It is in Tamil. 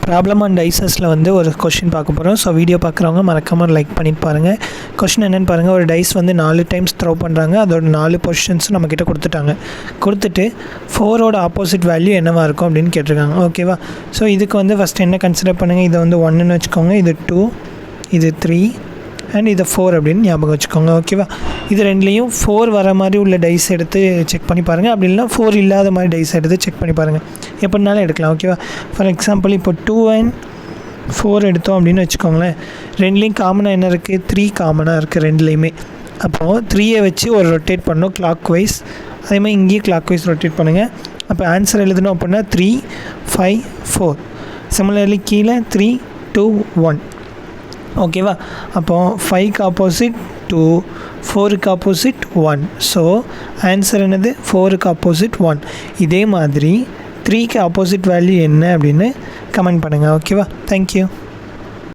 ப்ராப்ளம் அண்ட் டைசஸில் வந்து ஒரு கொஷின் பார்க்க போகிறோம். ஸோ வீடியோ பார்க்குறவங்க மறக்காமல் லைக் பண்ணிட்டு பாருங்கள். கொஷின் என்னென்னு பாருங்கள். ஒரு டைஸ் வந்து 4 டைம்ஸ் த்ரோ பண்ணுறாங்க. அதோட 4 பொசிஷன்ஸும் நம்மக்கிட்ட கொடுத்துட்டு 4ஓட ஆப்போசிட் வேல்யூ என்னவாக இருக்கும் அப்படின்னு கேட்டிருக்காங்க. ஓகேவா? ஸோ இதுக்கு வந்து ஃபஸ்ட் என்ன கன்சிடர் பண்ணுங்கள். இதை வந்து 1ன்னு வச்சுக்கோங்க, இது 2, இது 3 அண்ட் இது 4 அப்படின்னு ஞாபகம் வச்சுக்கோங்க. ஓகேவா? இது ரெண்டுலேயும் 4 வர மாதிரி உள்ள டைஸ் எடுத்து செக் பண்ணி பாருங்கள். அப்படி இல்லைனா 4 இல்லாத மாதிரி டைஸ் எடுத்து செக் பண்ணி பாருங்கள். எப்படினாலும் எடுக்கலாம். ஓகேவா? ஃபார் எக்ஸாம்பிள் இப்போ 2 and 4 எடுத்தோம் அப்படின்னு வச்சுக்கோங்களேன். ரெண்டுலேயும் காமனாக என்ன இருக்குது? 3 காமனாக இருக்குது ரெண்டுலேயுமே. அப்போது 3ஐ வச்சு ஒரு ரொட்டேட் பண்ணணும் கிளாக் வைஸ். அதேமாதிரி இங்கேயும் கிளாக் வைஸ் ரொட்டேட் பண்ணுங்கள். அப்போ ஆன்சர் எழுதணும் அப்படின்னா 3, 5, 4. சிமிலர்லி கீழே 3, 2, 1. ஓகேவா? அப்போது 5க்கு ஆப்போசிட் 2, 4க்கு ஆப்போசிட் 1. ஸோ ஆன்சர் என்னது? 4க்கு ஆப்போசிட் 1. இதே மாதிரி 3க்கு ஆப்போசிட் வேல்யூ என்ன அப்படின்னு கமெண்ட் பண்ணுங்கள். ஓகேவா? தேங்க்யூ.